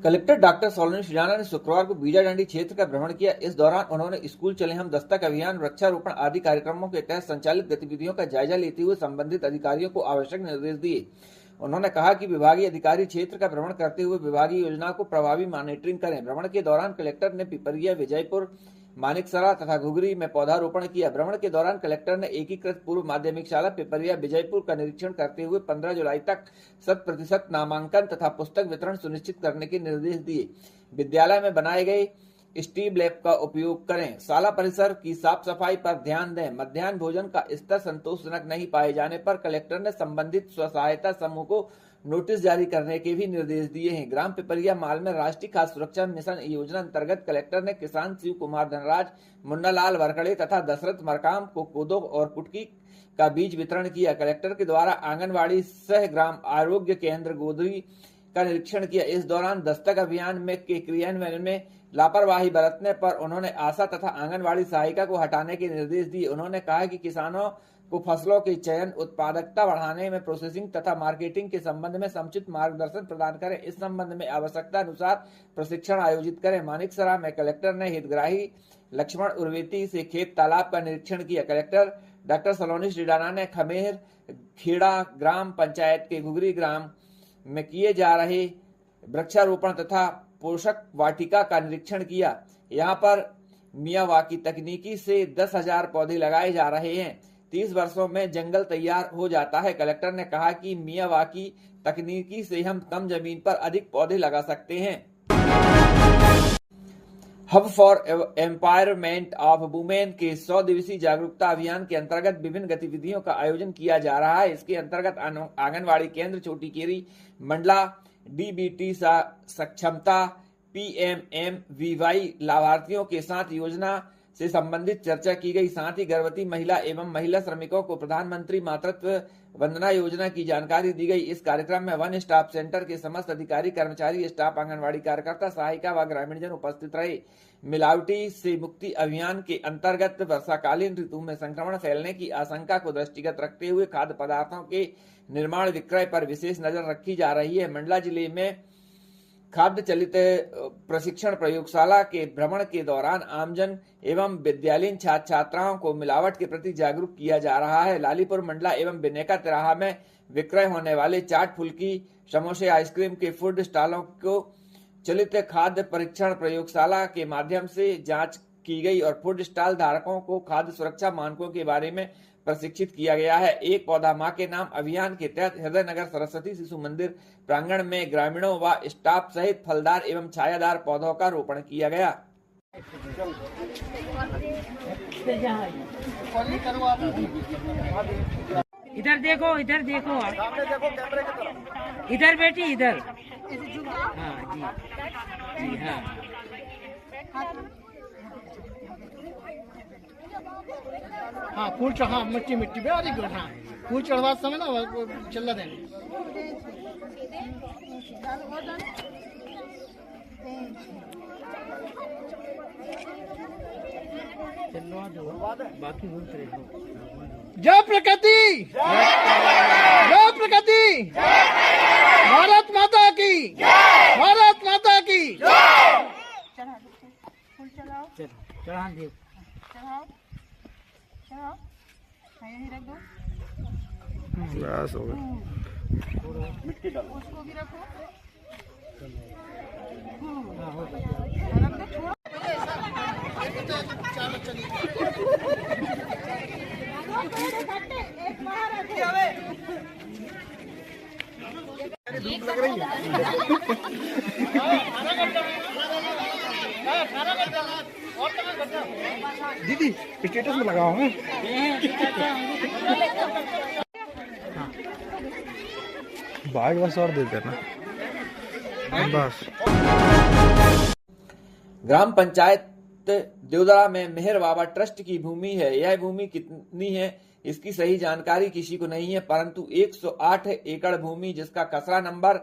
Collector doctor सलोनी सुजाना ने शुक्रवार को बीजाडंडी क्षेत्र का भ्रमण किया। इस दौरान उन्होंने स्कूल चले हम दस्तक अभियान, वृक्षारोपण आदि कार्यक्रमों के तहत संचालित गतिविधियों का जायजा लेते हुए संबंधित अधिकारियों को आवश्यक निर्देश दिए। उन्होंने कहा कि विभागीय अधिकारी क्षेत्र का भ्रमण करते हुए विभागीय योजना को प्रभावी मॉनिटरिंग करें। भ्रमण के दौरान कलेक्टर ने पिपरिया, विजयपुर, मानिकसरा तथा घुघरी में पौधारोपण किया। भ्रमण के दौरान कलेक्टर ने एकीकृत पूर्व माध्यमिक शाला पिपरिया, विजयपुर का निरीक्षण करते हुए 15 जुलाई तक 100% नामांकन तथा पुस्तक वितरण सुनिश्चित करने के निर्देश दिए। विद्यालय में बनाए गए स्टीम लैब का उपयोग करें। शाला परिसर की साफ सफाई पर ध्यान दें। मध्याह्न भोजन का स्तर संतोषजनक नहीं पाए जाने पर कलेक्टर ने संबंधित स्व सहायता समूह को नोटिस जारी करने के भी निर्देश दिए हैं। ग्राम पिपरिया माल में राष्ट्रीय खाद्य सुरक्षा मिशन योजना अंतर्गत कलेक्टर ने किसान शिव कुमार धनराज, मुन्ना लाल वरकड़े तथा दशरथ मरकाम को कोदो और कुटकी का बीज वितरण किया। कलेक्टर के द्वारा आंगनबाड़ी सह ग्राम आरोग्य केंद्र गोदरी का निरीक्षण किया। इस दौरान दस्तक अभियान में के क्रियान्वयन में लापरवाही बरतने पर उन्होंने आशा तथा आंगनबाड़ी सहायिका को हटाने के निर्देश दिए। उन्होंने कहा कि किसानों को फसलों के चयन, उत्पादकता बढ़ाने में प्रोसेसिंग तथा मार्केटिंग के संबंध में समुचित मार्गदर्शन प्रदान करें। इस संबंध में आवश्यकता अनुसार प्रशिक्षण आयोजित करें। मानिकसरा में कलेक्टर ने हितग्राही लक्ष्मण उर्वेती से खेत तालाब का निरीक्षण किया। कलेक्टर डॉक्टर सलोनी सुजाना ने खमेर खेड़ा ग्राम पंचायत के घुघरी ग्राम में किए जा रहे वृक्षारोपण तथा पोषक वाटिका का निरीक्षण किया। यहाँ पर मियावाकी तकनीकी से 10,000 पौधे लगाए जा रहे हैं। 30 वर्षों में जंगल तैयार हो जाता है। कलेक्टर ने कहा कि मियावाकी तकनीकी से हम कम जमीन पर अधिक पौधे लगा सकते हैं। Hub for empowerment of women के 100 दिवसीय जागरूकता अभियान के अंतर्गत विभिन्न गतिविधियों का आयोजन किया जा रहा है। इसके अंतर्गत आंगनबाड़ी केंद्र छोटी केरी, मंडला, डीबीटी सक्षमता, PMMVY लाभार्थियों के साथ योजना से संबंधित चर्चा की गई। साथ ही गर्भवती महिला एवं महिला श्रमिकों को प्रधानमंत्री मातृत्व वंदना योजना की जानकारी दी गई। इस कार्यक्रम में वन स्टॉप सेंटर के समस्त अधिकारी, कर्मचारी, स्टाफ, आंगनबाड़ी कार्यकर्ता, सहायिका व ग्रामीणजन उपस्थित रहे। मिलावटी से मुक्ति अभियान के अंतर्गत वर्षाकालीन ऋतु में संक्रमण फैलने की आशंका को दृष्टिगत रखते हुए खाद्य पदार्थों के निर्माण विक्रय पर विशेष नजर रखी जा रही है। मंडला जिले में खाद्य चलित प्रशिक्षण प्रयोगशाला के भ्रमण के दौरान आमजन एवं विद्यालयीन छात्र छात्राओं को मिलावट के प्रति जागरूक किया जा रहा है। लालीपुर, मंडला एवं बिनेका तिराहा में विक्रय होने वाले चाट, फुल्की, समोसे, आइसक्रीम के फूड स्टॉलों को चलित खाद्य परीक्षण प्रयोगशाला के माध्यम से जांच की गई और फूड स्टॉल धारकों को खाद्य सुरक्षा मानकों के बारे में प्रशिक्षित किया गया है। एक पौधा मां के नाम अभियान के तहत हृदयनगर सरस्वती शिशु मंदिर प्रांगण में ग्रामीणों व स्टाफ सहित फलदार एवं छायादार पौधों का रोपण किया गया। इधर देखो, इधर देखो, इधर बेटी, इधर। हाँ जी, जी हाँ। हाँ, फूल चढ़ा, मिट्टी मिट्टी वेरी गुड। हाँ, फूल चढ़वा समय ना चल देंगे। बाकी जय प्रकृति, जय प्रकृति, भारत माता की, भारत माता की। चढ़ा दे, यहीं रख दो। बस हो गया। मिट्टी डालो, उसको भी रखो। धूप लग रही है दीदी, स्टेटस में लगाओ है। बाग बस और दे देना बस। ग्राम पंचायत देवदरा में मेहर बाबा ट्रस्ट की भूमि है। यह भूमि कितनी है इसकी सही जानकारी किसी को नहीं है, परंतु 108 एकड़ भूमि जिसका खसरा नंबर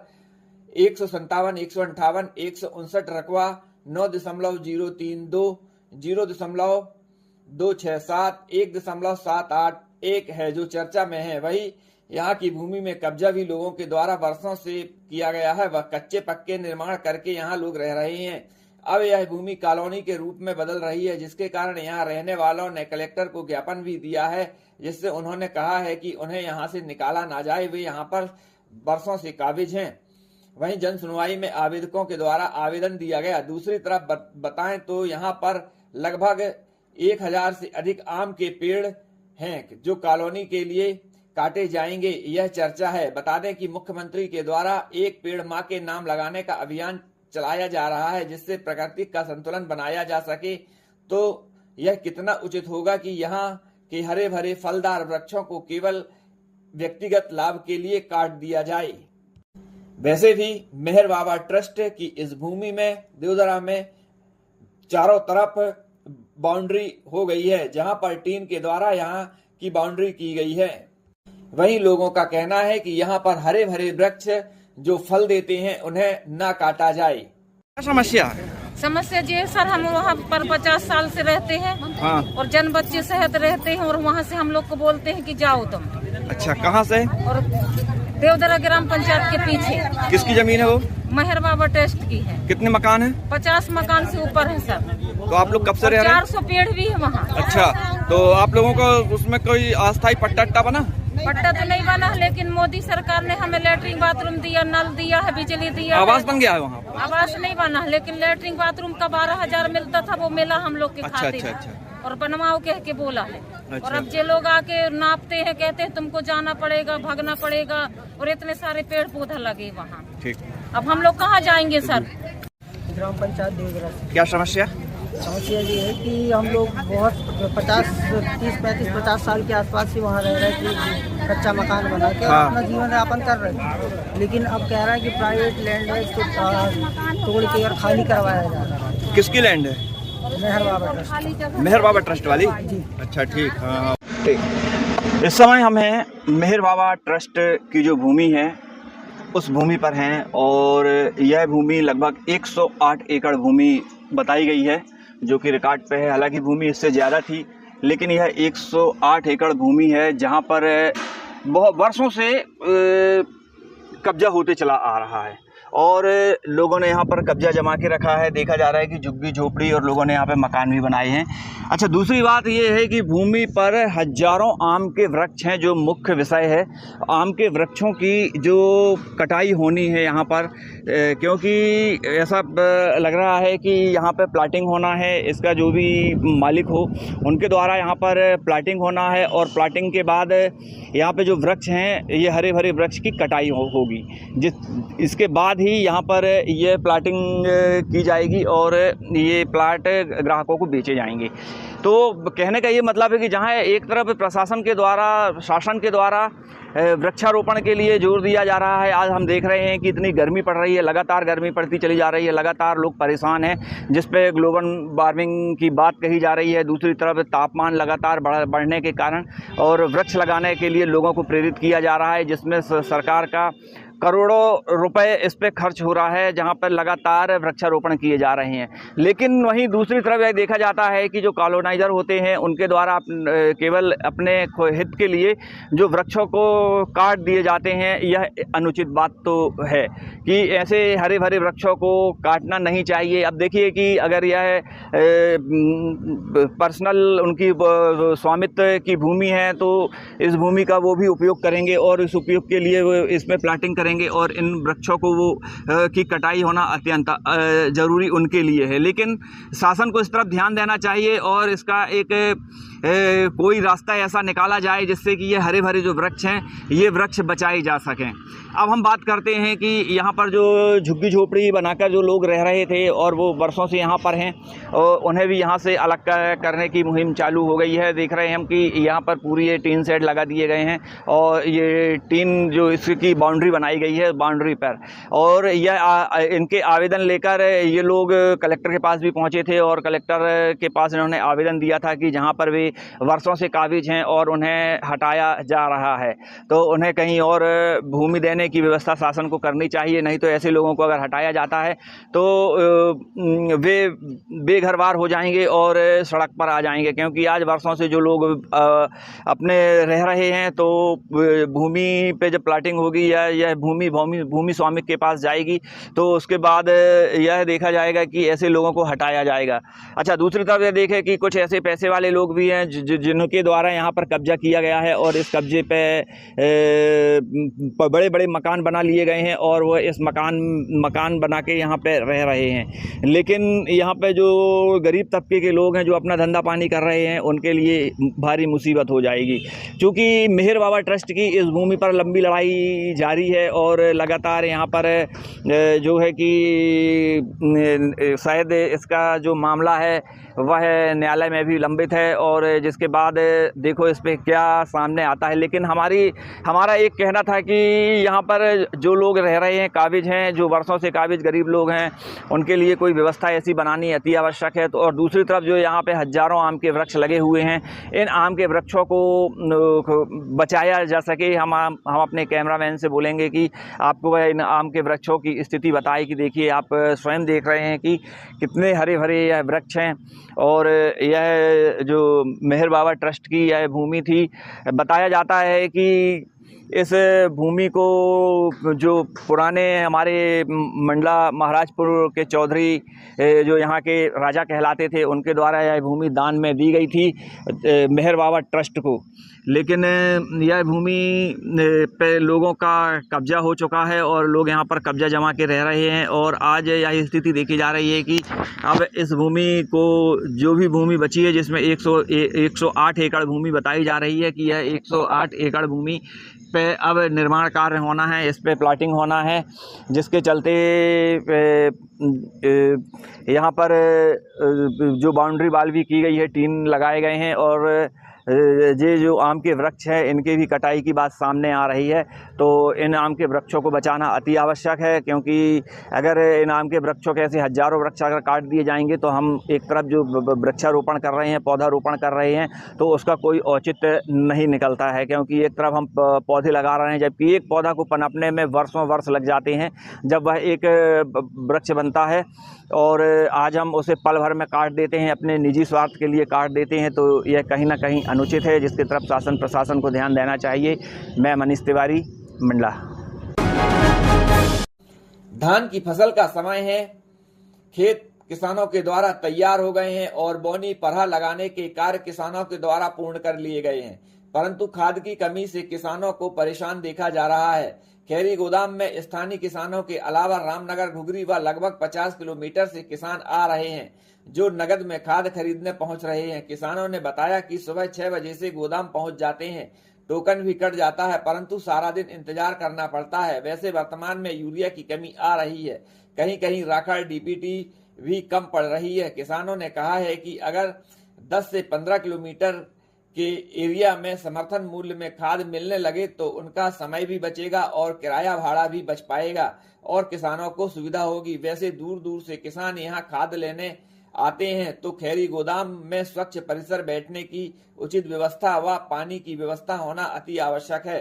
157, 158, 159 रकबा 9.032, 0.267, 1.781 है जो चर्चा में है। वही यहाँ की भूमि में कब्जा भी लोगों के द्वारा वर्षों से किया गया है। वह कच्चे पक्के निर्माण करके यहाँ लोग रह रहे हैं। अब यह भूमि कॉलोनी के रूप में बदल रही है, जिसके कारण यहाँ रहने वालों ने कलेक्टर को ज्ञापन भी दिया है, जिससे उन्होंने कहा है कि उन्हें यहाँ से निकाला ना जाए। वे यहाँ पर वर्षों से काबिज हैं। वहीं जन सुनवाई में आवेदकों के द्वारा आवेदन दिया गया। दूसरी तरफ बताएं तो यहाँ पर लगभग 1000 से अधिक आम के पेड़ हैं जो कॉलोनी के लिए काटे जाएंगे, यह चर्चा है। बता दें कि मुख्यमंत्री के द्वारा एक पेड़ मां के नाम लगाने का अभियान चलाया जा रहा है, जिससे प्रकृति का संतुलन बनाया जा सके। तो यह कितना उचित होगा कि यहाँ के हरे भरे फलदार वृक्षों को केवल व्यक्तिगत लाभ के लिए काट दिया जाए। वैसे भी मेहर बाबा ट्रस्ट की इस भूमि में देवदरा में चारों तरफ बाउंड्री हो गई है, जहां पर टीन के द्वारा यहां की बाउंड्री की गई है। वहीं लोगों का कहना है कि यहां पर हरे भरे वृक्ष जो फल देते हैं उन्हें न काटा जाए। क्या समस्या है? समस्या ये है सर, हम वहाँ पर 50 साल से रहते हैं। हाँ। और जन बच्चे शहद रहते हैं और वहाँ से हम लोग को बोलते हैं कि जाओ तुम। अच्छा, कहाँ से? और देवदरा ग्राम पंचायत के पीछे। किसकी जमीन है वो? मेहर बाबा ट्रस्ट की है। कितने मकान है? 50 मकान से ऊपर है सर। तो आप लोग कब से रह रहे हैं? 400 पेड़ भी है वहाँ। अच्छा, तो आप लोगों को उसमें कोई अस्थायी पट्टा बना? पट्टा तो नहीं बना, लेकिन मोदी सरकार ने हमें लेटरिन बाथरूम दिया, नल दिया है, बिजली दिया। आवास बन गया है वहाँ पर? आवास नहीं बना, लेकिन लेटरिन बाथरूम का 12,000 मिलता था, वो मिला हम लोग के अच्छा, खाते अच्छा, में। अच्छा। और बनवाओ कह के बोला है। अच्छा। और अब जे लोग आके नापते हैं, कहते हैं तुमको जाना पड़ेगा, भागना पड़ेगा, और इतने सारे पेड़ पौधा लगे वहाँ। ठीक। अब हम लोग कहाँ जाएंगे सर? ग्राम पंचायत देवदरा से। क्या समस्या? समस्या ये है कि हम लोग बहुत 50 साल के आसपास से वहाँ रह रहे थे, कच्चा मकान बना के हाँ। अपना जीवन यापन कर रहे थे। लेकिन अब कह रहा है कि प्राइवेट लैंड है, इसको तोड़ के और खाली करवाया जा रहा है। किसकी लैंड है? मेहर बाबा ट्रस्ट। मेहर बाबा ट्रस्ट वाली? जी। अच्छा, ठीक। हाँ, ठीक। इस समय हम हैं मेहर बाबा ट्रस्ट की जो भूमि है उस भूमि पर हैं, और यह भूमि लगभग 108 एकड़ भूमि बताई गई है, जो कि रिकॉर्ड पे है। हालांकि भूमि इससे ज़्यादा थी, लेकिन यह 108 एकड़ भूमि है जहां पर बहुत वर्षों से कब्जा होते चला आ रहा है, और लोगों ने यहाँ पर कब्जा जमा के रखा है। देखा जा रहा है कि झुग्गी झोपड़ी और लोगों ने यहाँ पे मकान भी बनाए हैं। अच्छा, दूसरी बात ये है कि भूमि पर हजारों आम के वृक्ष हैं, जो मुख्य विषय है। आम के वृक्षों की जो कटाई होनी है यहाँ पर, क्योंकि ऐसा लग रहा है कि यहाँ पे प्लाटिंग होना है। इसका जो भी मालिक हो उनके द्वारा यहाँ पर प्लाटिंग होना है, और प्लाटिंग के बाद यहाँ पे जो वृक्ष हैं ये हरे भरे वृक्ष की कटाई होगी। इसके बाद ही यहाँ पर ये प्लाटिंग की जाएगी और ये प्लाट ग्राहकों को बेचे जाएंगे। तो कहने का ये मतलब है कि जहाँ एक तरफ प्रशासन के द्वारा, शासन के द्वारा वृक्षारोपण के लिए जोर दिया जा रहा है, आज हम देख रहे हैं कि इतनी गर्मी पड़ रही है, लगातार गर्मी पड़ती चली जा रही है, लगातार लोग परेशान हैं, जिस पे ग्लोबल वार्मिंग की बात कही जा रही है। दूसरी तरफ तापमान लगातार बढ़ने के कारण और वृक्ष लगाने के लिए लोगों को प्रेरित किया जा रहा है, जिसमें सरकार का करोड़ों रुपए इस पे खर्च हो रहा है, जहां पर लगातार वृक्षारोपण किए जा रहे हैं। लेकिन वहीं दूसरी तरफ यह देखा जाता है कि जो कॉलोनाइजर होते हैं उनके द्वारा केवल अपने हित के लिए जो वृक्षों को काट दिए जाते हैं, यह अनुचित बात तो है कि ऐसे हरे भरे वृक्षों को काटना नहीं चाहिए। अब देखिए कि अगर यह पर्सनल उनकी स्वामित्व की भूमि है तो इस भूमि का वो भी उपयोग करेंगे और इस उपयोग के लिए वो इसमें प्लाटिंग करेंगे, और इन वृक्षों को वो की कटाई होना अत्यंत जरूरी उनके लिए है। लेकिन शासन को इस तरफ ध्यान देना चाहिए और इसका एक कोई रास्ता ऐसा निकाला जाए जिससे कि ये हरे भरे जो वृक्ष हैं ये वृक्ष बचाए जा सकें। अब हम बात करते हैं कि यहाँ पर जो झुग्गी झोपड़ी बनाकर जो लोग रह रहे थे और वो वर्षों से यहाँ पर हैं, और उन्हें भी यहाँ से अलग करने की मुहिम चालू हो गई है। देख रहे हैं हम कि यहाँ पर पूरी ये टीन शेड लगा दिए गए हैं और ये टीन जो इसकी बाउंड्री बनाई लगाई गई है बाउंड्री पर। और यह इनके आवेदन लेकर ये लोग कलेक्टर के पास भी पहुंचे थे और कलेक्टर के पास इन्होंने आवेदन दिया था कि जहां पर वे वर्षों से काबिज हैं और उन्हें हटाया जा रहा है तो उन्हें कहीं और भूमि देने की व्यवस्था शासन को करनी चाहिए, नहीं तो ऐसे लोगों को अगर हटाया जाता है तो वे बेघरबार हो जाएंगे और सड़क पर आ जाएंगे। क्योंकि आज वर्षों से जो लोग अपने रह रहे हैं तो भूमि पे जब प्लाटिंग होगी या यह भूमि स्वामी के पास जाएगी तो उसके बाद यह देखा जाएगा कि ऐसे लोगों को हटाया जाएगा। अच्छा, दूसरी तरफ यह देखें कि कुछ ऐसे पैसे वाले लोग भी हैं जिनके द्वारा यहाँ पर कब्जा किया गया है और इस कब्जे पे बड़े बड़े मकान बना लिए गए हैं और वो इस मकान बना के यहाँ पे रह रहे हैं। लेकिन यहाँ पे जो गरीब तबके के लोग हैं जो अपना धंधा पानी कर रहे हैं उनके लिए भारी मुसीबत हो जाएगी। क्योंकि मेहर बाबा ट्रस्ट की इस भूमि पर लंबी लड़ाई जारी है और लगातार यहाँ पर जो है कि शायद इसका जो मामला है वह न्यायालय में भी लंबित है और जिसके बाद देखो इस पे क्या सामने आता है। लेकिन हमारा एक कहना था कि यहाँ पर जो लोग रह रहे हैं काबिज हैं, जो वर्षों से काबिज गरीब लोग हैं, उनके लिए कोई व्यवस्था ऐसी बनानी अति आवश्यक है। तो और दूसरी तरफ जो यहाँ पे हज़ारों आम के वृक्ष लगे हुए हैं, इन आम के वृक्षों को बचाया जा सके। हम अपने कैमरामैन से बोलेंगे कि आपको वह इन आम के वृक्षों की स्थिति बताए कि देखिए आप स्वयं देख रहे हैं कि कितने हरे भरे यह वृक्ष हैं। और यह जो मेहर बाबा ट्रस्ट की यह भूमि थी, बताया जाता है कि इस भूमि को जो पुराने हमारे मंडला महाराजपुर के चौधरी जो यहाँ के राजा कहलाते थे उनके द्वारा यह भूमि दान में दी गई थी मेहर बाबा ट्रस्ट को। लेकिन यह भूमि पे लोगों का कब्जा हो चुका है और लोग यहाँ पर कब्जा जमा के रह रहे हैं और आज यह स्थिति देखी जा रही है कि अब इस भूमि को जो भी भूमि बची है जिसमें 108 एकड़ भूमि बताई जा रही है कि यह 108 एकड़ भूमि पे अब निर्माण कार्य होना है, इस पे प्लाटिंग होना है, जिसके चलते यहाँ पर जो बाउंड्री वाल भी की गई है, टीन लगाए गए हैं और ये जो आम के वृक्ष हैं इनके भी कटाई की बात सामने आ रही है। तो इन आम के वृक्षों को बचाना अति आवश्यक है, क्योंकि अगर इन आम के वृक्षों के ऐसे हज़ारों वृक्ष अगर काट दिए जाएंगे तो हम एक तरफ जो वृक्षारोपण कर रहे हैं, पौधारोपण कर रहे हैं, तो उसका कोई औचित्य नहीं निकलता है। क्योंकि एक तरफ हम पौधे लगा रहे हैं जबकि एक पौधा को पनपने में वर्षों वर्ष लग जाते हैं जब वह एक वृक्ष बनता है, और आज हम उसे पल भर में काट देते हैं, अपने निजी स्वार्थ के लिए काट देते हैं। तो यह कहीं ना कहीं अनुचित है, जिसकी तरफ शासन प्रशासन को ध्यान देना चाहिए। मैं मनीष तिवारी, मंडला। धान की फसल का समय है, खेत किसानों के द्वारा तैयार हो गए हैं और बोनी परहा लगाने के कार्य किसानों के द्वारा पूर्ण कर लिए गए हैं, परंतु खाद की कमी से किसानों को परेशान देखा जा रहा है। खैरी गोदाम में स्थानीय किसानों के अलावा रामनगर, घुघरी व लगभग 50 किलोमीटर से किसान आ रहे हैं जो नगद में खाद खरीदने पहुंच रहे हैं। किसानों ने बताया कि सुबह 6 बजे से गोदाम पहुंच जाते हैं, टोकन भी कट जाता है, परंतु सारा दिन इंतजार करना पड़ता है। वैसे वर्तमान में यूरिया की कमी आ रही है, कहीं कहीं राखड़ डीपीटी भी कम पड़ रही है। किसानों ने कहा है कि अगर 10 से 15 किलोमीटर के एरिया में समर्थन मूल्य में खाद मिलने लगे तो उनका समय भी बचेगा और किराया भाड़ा भी बच पाएगा और किसानों को सुविधा होगी। वैसे दूर दूर से किसान यहाँ खाद लेने आते हैं, तो खैरी गोदाम में स्वच्छ परिसर, बैठने की उचित व्यवस्था व पानी की व्यवस्था होना अति आवश्यक है।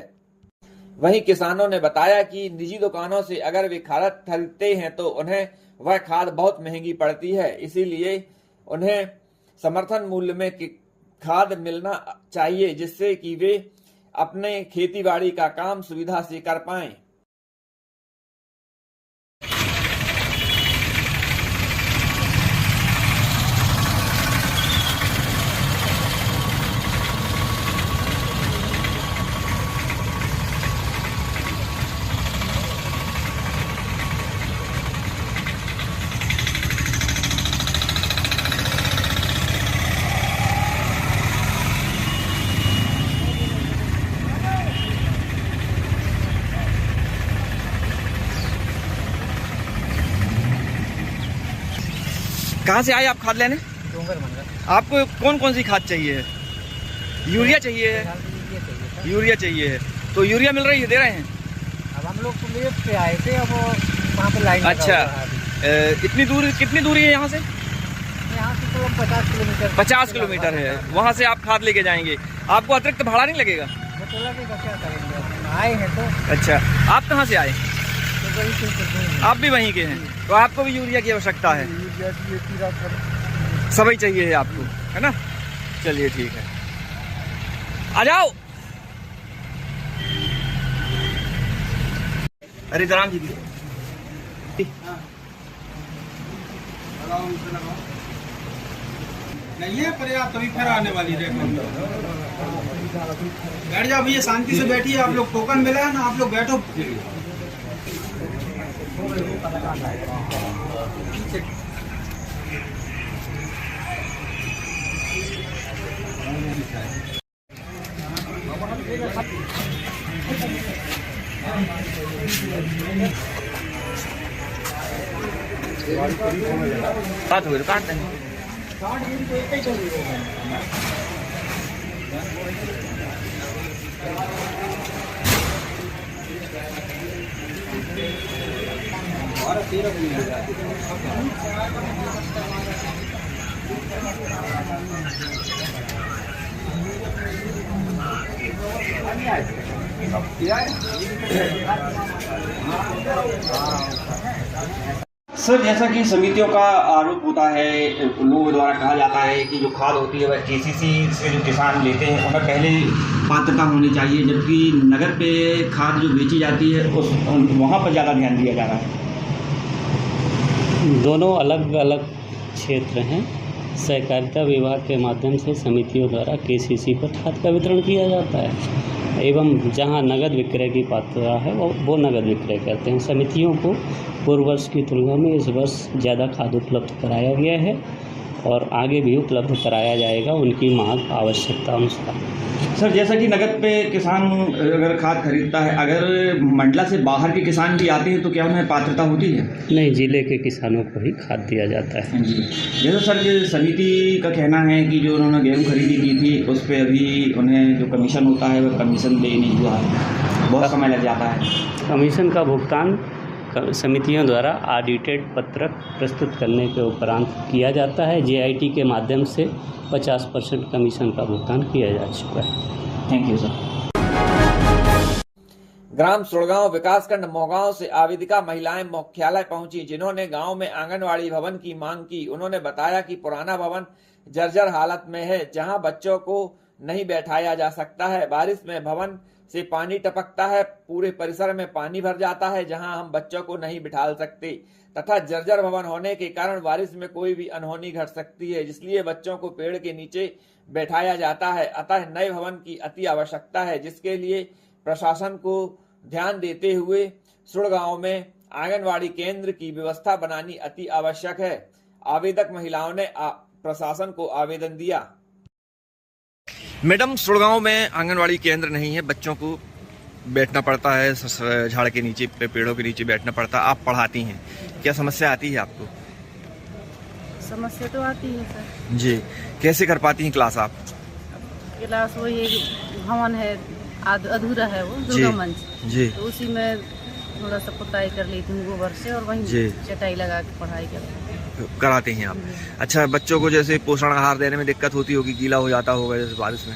वहीं किसानों ने बताया कि निजी दुकानों से अगर वे खाद खरीदते हैं तो उन्हें वह खाद बहुत महंगी पड़ती है, इसीलिए उन्हें समर्थन मूल्य में खाद मिलना चाहिए, जिससे कि वे अपने खेतीबाड़ी का काम सुविधा से कर पाएं। कहाँ से आए आप खाद लेने? आपको कौन कौन सी खाद चाहिए? यूरिया चाहिए है? यूरिया चाहिए है, तो यूरिया मिल रही है, दे रहे हैं? अब हम लोग तो लेट से आए थे, अब वहाँ पे लाइन लगा अच्छा। हुआ है अभी। कितनी दूरी है यहाँ से? यहाँ से तो 50 किलोमीटर 50 किलोमीटर है। वहाँ से आप खाद लेके जाएंगे, आपको अतिरिक्त भाड़ा नहीं लगेगा? वो तो लगेगा, क्या करेंगे, आए हैं तो। अच्छा, आप कहाँ से आए? तो वही से आप भी वहीं के हैं, तो आपको भी यूरिया की आवश्यकता है? यूरिया की कीड़ा कर सभी चाहिए है आपको, है ना? चलिए ठीक है, आ जाओ। अरे जराम जी नहीं है पर्याप्त, तभी फिर आने वाली है। बैठ जाओ भैया, शांति से बैठिए। आप लोग टोकन मिला है ना, आप लोग बैठो। बात हो गई, काट देंगे। सर, जैसा कि समितियों का आरोप होता है, लोगों द्वारा कहा जाता है कि जो खाद होती है वह केसीसी से जो किसान लेते हैं उन्हें पहले पात्रता होनी चाहिए, जबकि नगर पे खाद जो बेची जाती है उस वहाँ पर ज़्यादा ध्यान दिया जा रहा है। दोनों अलग अलग क्षेत्र हैं। सहकारिता विभाग के माध्यम से समितियों द्वारा केसीसी पर खाद का वितरण किया जाता है एवं जहां नगद विक्रय की पात्रता है वो नगद विक्रय करते हैं। समितियों को पूर्व वर्ष की तुलना में इस वर्ष ज़्यादा खाद उपलब्ध कराया गया है और आगे भी उपलब्ध कराया जाएगा उनकी मांग आवश्यकता अनुसार। सर, जैसा कि नगद पे किसान अगर खाद खरीदता है, अगर मंडला से बाहर के किसान भी आते हैं तो क्या उन्हें पात्रता होती है? नहीं, जिले के किसानों को ही खाद दिया जाता है। जी, जैसा सर समिति का कहना है कि जो उन्होंने गेहूँ खरीदी की थी उस पर अभी उन्हें जो कमीशन होता है वह कमीशन दे नहीं हुआ है, बहुत समय लग जाता है। कमीशन का भुगतान समितियों द्वारा ऑडिटेड पत्रक प्रस्तुत करने के उपरांत किया जाता है। जेआईटी के माध्यम से 50% कमीशन का भुगतान किया जा चुका है। Thank you sir. ग्राम सुड़गांव विकासखंड मोहगांव से आवेदिका महिलाएं मुख्यालय पहुंची, जिन्होंने गांव में आंगनवाड़ी भवन की मांग की। उन्होंने बताया कि पुराना भवन जर्जर हालत में है, जहां बच्चों को नहीं बैठाया जा सकता है। बारिश में भवन से पानी टपकता है, पूरे परिसर में पानी भर जाता है, जहां हम बच्चों को नहीं बिठा सकते तथा जर्जर भवन होने के कारण बारिश में कोई भी अनहोनी घट सकती है, इसलिए बच्चों को पेड़ के नीचे बैठाया जाता है। अतः नए भवन की अति आवश्यकता है, जिसके लिए प्रशासन को ध्यान देते हुए सुड़गांव में आंगनवाड़ी केंद्र की व्यवस्था बनानी अति आवश्यक है। आवेदक महिलाओं ने प्रशासन को आवेदन दिया। मैडम, सुड़गांव में आंगनवाड़ी केंद्र नहीं है, बच्चों को बैठना पड़ता है, झाड़ के नीचे, पेड़ों के नीचे बैठना पड़ता है। आप पढ़ाती हैं, क्या समस्या आती है आपको? समस्या तो आती है सर जी, कैसे कर पाती हैं क्लास आप? क्लास वो ये भवन है अधूरा है, वो दुर्गा मंच जी, तो उसी में थोड़ा सा पुताई कर लेती हूँ गोबर से और वहीं चटाई लगा के पढ़ाई करती हूँ। कराते हैं आप? अच्छा, बच्चों को जैसे पोषण आहार देने में दिक्कत होती होगी, गीला हो जाता होगा जैसे बारिश में?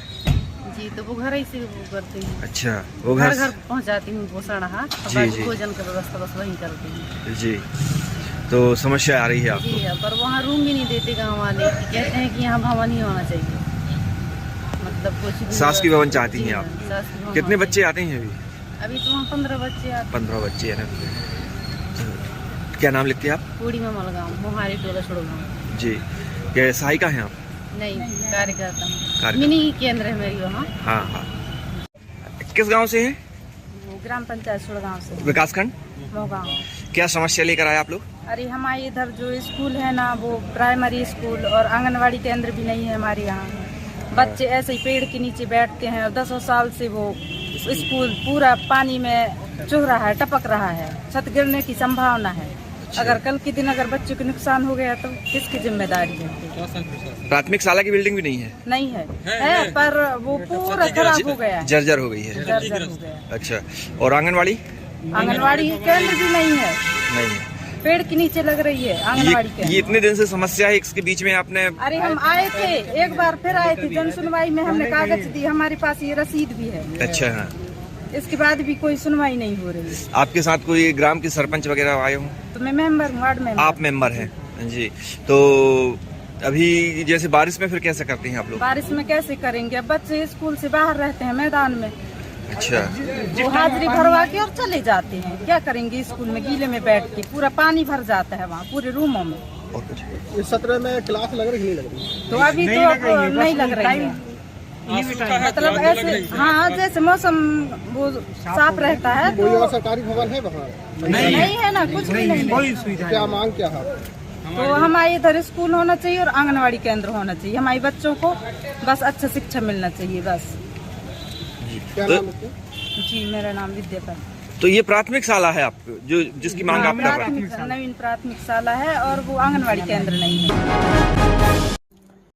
जी, तो वो घर ही से वो करती हूँ। अच्छा, वो घर घर पहुँचाती हूँ पोषण आहार, जी, भोजन का व्यवस्था बस वहीं करती हूँ। जी, तो समस्या आ रही है आपको? जी, पर वहाँ रूम भी नहीं देते गाँव वाले, कहते हैं कि यहाँ भवन ही होना चाहिए, मतलब कुछ भी। शासकीय भवन चाहती हैं आप? कितने बच्चे आते हैं अभी? अभी तो वहाँ 15 बच्चे आते हैं। 15 बच्चे है ना। क्या नाम लिखते हैं आप? पूड़ी में मलगांव, मोहारी टोला सुड़गांव। जी, क्या सहायिका हैं आप? नहीं, कार्यकर्ता हूँ, मिनी केंद्र है मेरी वहाँ। हाँ हाँ। किस गांव से हैं? ग्राम पंचायत सुड़गांव से। विकासखंड मोहगांव। क्या समस्या लेकर आए आप लोग? अरे हमारे इधर जो स्कूल है ना, वो प्राइमरी स्कूल और आंगनवाड़ी केंद्र भी नहीं है हमारे यहाँ। बच्चे ऐसे ही पेड़ के नीचे बैठते हैं और 10 साल से वो स्कूल पूरा पानी में चुह रहा है, टपक रहा है, छत गिरने की संभावना है। अगर कल के दिन अगर बच्चों को नुकसान हो गया तो किसकी जिम्मेदारी है? प्राथमिक शाला की बिल्डिंग भी नहीं है? नहीं है, पर वो पूरा खराब हो गया, जर्जर हो गई है। जर्जर हो गया। अच्छा, और आंगनवाड़ी? आंगनवाड़ी केंद्र भी नहीं है, नहीं, पेड़ के नीचे लग रही है आंगनवाड़ी ये केंद्र। इतने दिन से समस्या है, इसके बीच में आपने अरे हम आए थे, एक बार फिर आए थे, जन सुनवाई में हमने कागज दी, हमारे पास ये रसीद भी है। अच्छा हाँ, इसके बाद भी कोई सुनवाई नहीं हो रही। आपके साथ कोई ग्राम के सरपंच वगैरह आए हों? तो मैं मेंबर हूँ, वार्ड मेंबर। आप मेंबर हैं जी। तो अभी जैसे बारिश में फिर कैसे करते हैं आप लोग? बारिश में कैसे करेंगे, अब बच्चे स्कूल से बाहर रहते हैं मैदान में, अच्छा, वो हाजिरी भरवा के और चले जाते हैं। क्या करेंगे स्कूल में गीले में बैठ के, पूरा पानी भर जाता है वहाँ पूरे रूमों में। और कुछ इस सत्र में क्लास लग रही नहीं लग रही? तो अभी तो नहीं लग रही है, मतलब ऐसे हाँ, जैसे मौसम वो साफ रहता है कोई और तो सरकारी भवन है वहाँ? नहीं है ना, कुछ भी नहीं है। क्या मांग क्या है? तो हमारे इधर स्कूल होना चाहिए और आंगनवाड़ी केंद्र होना चाहिए, हमारे बच्चों को बस अच्छा शिक्षा मिलना चाहिए बस। क्या तो- नाम है? जी, मेरा नाम विद्या। तो ये प्राथमिक शाला है आपको, जो जिसकी मांग आप कर रहे हैं? नवीन प्राथमिक शाला है और वो आंगनवाड़ी केंद्र नहीं है।